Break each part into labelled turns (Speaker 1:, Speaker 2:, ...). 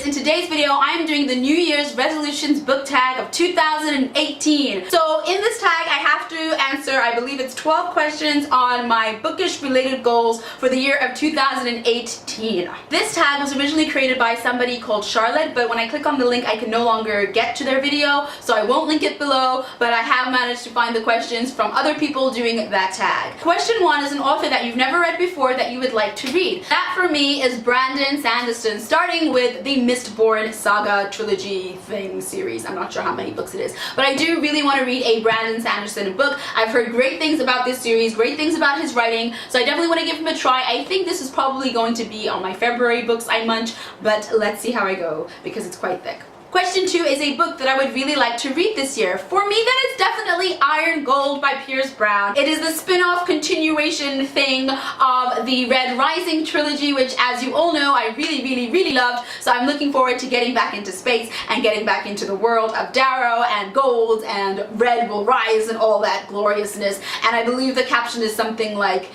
Speaker 1: In today's video, I'm doing the New Year's resolutions book tag of 2018. So in this tag, I have to answer, I believe it's 12 questions on my bookish related goals for the year of 2018. This tag was originally created by somebody called Charlotte, but when I click on the link, I can no longer get to their video, so I won't link it below, but I have managed to find the questions from other people doing that tag. Question 1 is an author that you've never read before that you would like to read. That for me is Brandon Sanderson, starting with the Mistborn saga trilogy thing series. I'm not sure how many books it is, but I do really want to read a Brandon Sanderson book. I've heard great things about this series, great things about his writing, so I definitely want to give him a try. I think this is probably going to be on my February books I munch, but let's see how I go because it's quite thick. Question 2 is a book that I would really like to read this year. For me, that is definitely Iron Gold by Pierce Brown. It is the spin-off continuation thing of the Red Rising trilogy, which, as you all know, I really loved. So I'm looking forward to getting back into space and getting back into the world of Darrow and Gold and Red will rise and all that gloriousness. And I believe the caption is something like,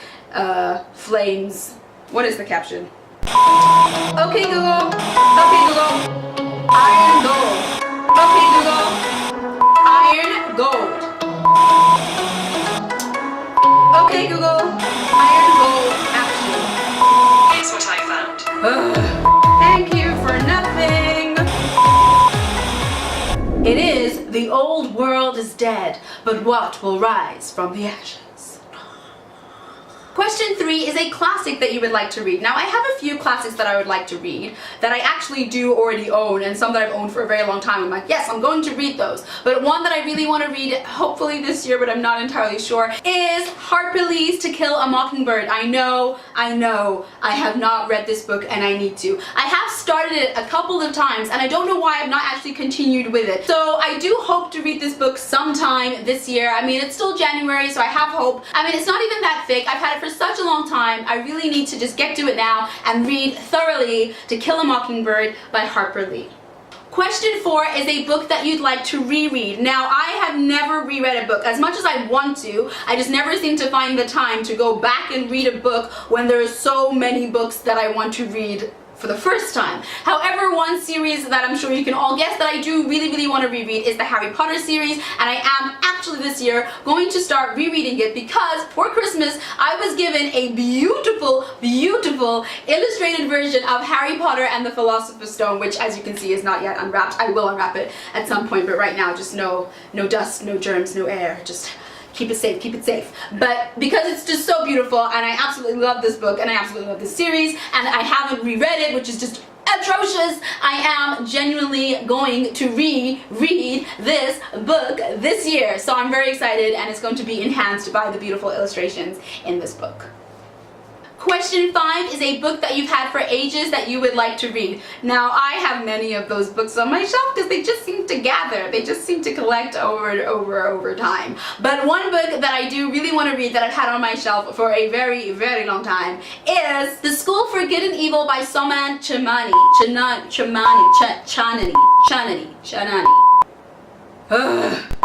Speaker 1: flames. What is the caption? Okay, Google. Okay, Google. Iron Gold. Okay, Google. Iron Gold. Okay, Google. Iron Gold action.
Speaker 2: Here's what I found.
Speaker 1: Thank you for nothing. It is The Old World is Dead, but what will rise from the ashes? Question 3 is a classic that you would like to read. Now, I have a few classics that I would like to read that I actually do already own, and some that I've owned for a very long time. I'm like, yes, I'm going to read those. But one that I really want to read, hopefully this year, but I'm not entirely sure, is Harper Lee's To Kill a Mockingbird. I know, I have not read this book and I need to. I have started it a couple of times and I don't know why I've not actually continued with it. So I do hope to read this book sometime this year. I mean, it's still January, so I have hope. I mean, it's not even that thick. I've had it for such a long time. I really need to just get to it now and read thoroughly To Kill a Mockingbird by Harper Lee. Question 4 is a book that you'd like to reread. Now, I have never reread a book. As much as I want to, I just never seem to find the time to go back and read a book when there are so many books that I want to read for the first time. However, one series that I'm sure you can all guess that I do really want to reread is the Harry Potter series, and I am actually this year going to start rereading it because for Christmas I was given a beautiful illustrated version of Harry Potter and the Philosopher's Stone, which, as you can see, is not yet unwrapped. I will unwrap it at some point, but right now just no dust, no germs, no air, just keep it safe, keep it safe. But because it's just so beautiful and I absolutely love this book and I absolutely love this series and I haven't reread it, which is just atrocious, I am genuinely going to reread this book this year. So I'm very excited and it's going to be enhanced by the beautiful illustrations in this book. Question 5 is a book that you've had for ages that you would like to read. Now, I have many of those books on my shelf because they just seem to gather. They just seem to collect over time. But one book that I do really want to read that I've had on my shelf for a very long time is The School for Good and Evil by Soman Chamanani.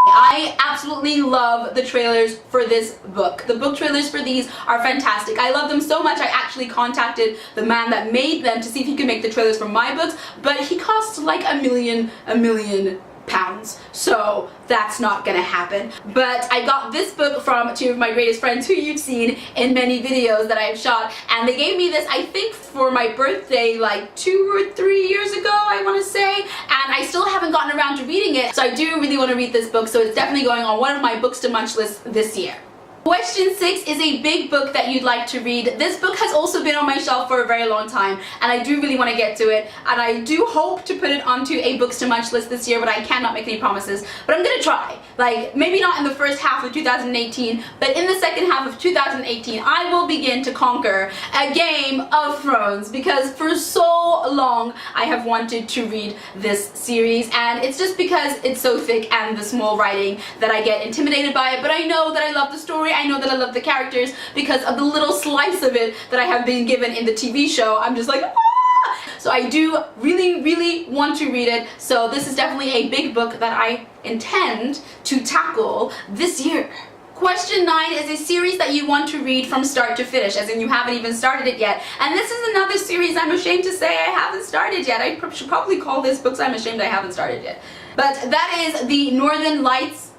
Speaker 1: I absolutely love the trailers for this book. The book trailers for these are fantastic. I love them so much I actually contacted the man that made them to see if he could make the trailers for my books, but he costs like a million pounds, so that's not gonna happen. But I got this book from two of my greatest friends who you've seen in many videos that I've shot, and they gave me this, I think, for my birthday like 2 or 3 years ago, I want to say, and I still haven't gotten around to reading it, so I do really want to read this book, so it's definitely going on one of my books to munch lists this year. Question 6 is a big book that you'd like to read. This book has also been on my shelf for a very long time and I do really want to get to it, and I do hope to put it onto a books to munch list this year, but I cannot make any promises. But I'm gonna try. Like, maybe not in the first half of 2018, but in the second half of 2018 I will begin to conquer a Game of Thrones because for so long I have wanted to read this series, and it's just because it's so thick and the small writing that I get intimidated by it. But I know that I love the story, I know that I love the characters because of the little slice of it that I have been given in the TV show. I'm just like, ah! So I do really want to read it. So this is definitely a big book that I intend to tackle this year. Question 9 is a series that you want to read from start to finish, as in you haven't even started it yet. And this is another series I'm ashamed to say I haven't started yet. I should probably call this books I'm ashamed I haven't started yet. But that is the Northern Lights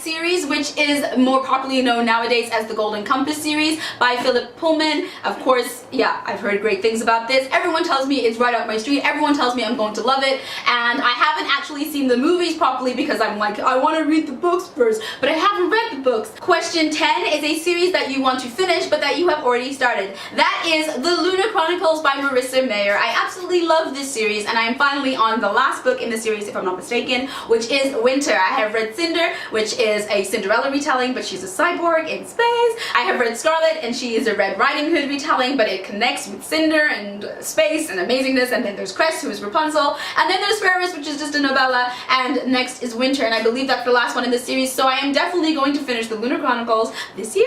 Speaker 1: series, which is more popularly known nowadays as the Golden Compass series by Philip Pullman. Of course, yeah, I've heard great things about this. Everyone tells me it's right up my street. Everyone tells me I'm going to love it. And I haven't actually seen the movies properly because I'm like, I want to read the books first, but I haven't read the books. Question 10 is a series that you want to finish, but that you have already started. That is the Lunar Chronicles by Marissa Mayer. I absolutely love this series, and I am finally on the last book in the series, if I'm not mistaken, which is Winter. I have read Cinder, which is a Cinderella retelling, but she's a cyborg in space. I have read Scarlet, and she is a Red Riding Hood retelling, but it connects with Cinder and space and amazingness. And then there's Cress, who is Rapunzel, and then there's Ferris, which is just a novella, and next is Winter, and I believe that's the last one in the series, so I am definitely going to finish the Lunar Chronicles this year.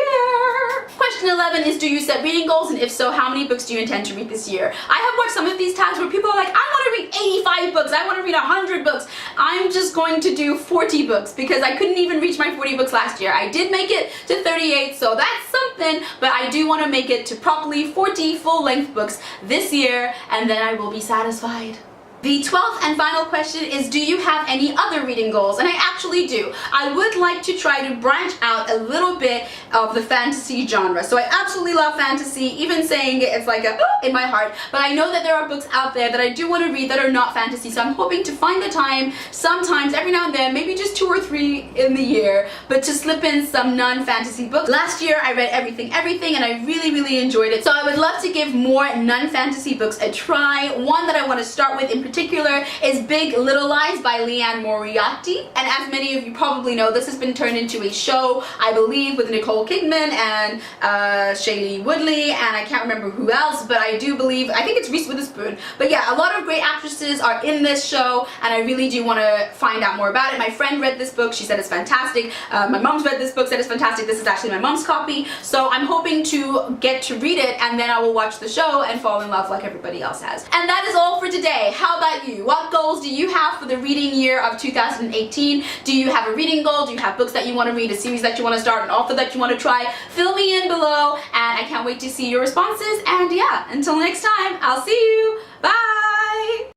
Speaker 1: Question 11 is, do you set reading goals, and if so, how many books do you intend to read this year? I have watched some of these tags where people are like, I want to read 85 books, I want to read 100 books. I'm just going to do 40 books because I couldn't even reach my 40 books last year. I did make it to 38, so that's something, but I do want to make it to properly 40 full-length books this year, and then I will be satisfied. The 12th and final question is, do you have any other reading goals? And I actually do. I would like to try to branch out a little bit of the fantasy genre. So I absolutely love fantasy, even saying it's like a in my heart, but I know that there are books out there that I do want to read that are not fantasy, so I'm hoping to find the time, sometimes every now and then, maybe just 2 or 3 in the year, but to slip in some non-fantasy books. Last year I read Everything, and I really enjoyed it, so I would love to give more non-fantasy books a try. One that I want to start with in particular is Big Little Lies by Leanne Moriarty, and as many of you probably know, this has been turned into a show, I believe, with Nicole Kidman and Shailene Woodley, and I can't remember who else, but I do believe, I think it's Reese Witherspoon. But yeah, a lot of great actresses are in this show, and I really do want to find out more about it. My friend read this book, she said it's fantastic. My mom's read this book, said it's fantastic. This is actually my mom's copy, so I'm hoping to get to read it, and then I will watch the show and fall in love like everybody else has. And that is all for today. How about you? What goals do you have for the reading year of 2018? Do you have a reading goal? Do you have books that you want to read, a series that you want to start, an author that you want to try? Fill me in below, and I can't wait to see your responses. And yeah, until next time, I'll see you. Bye!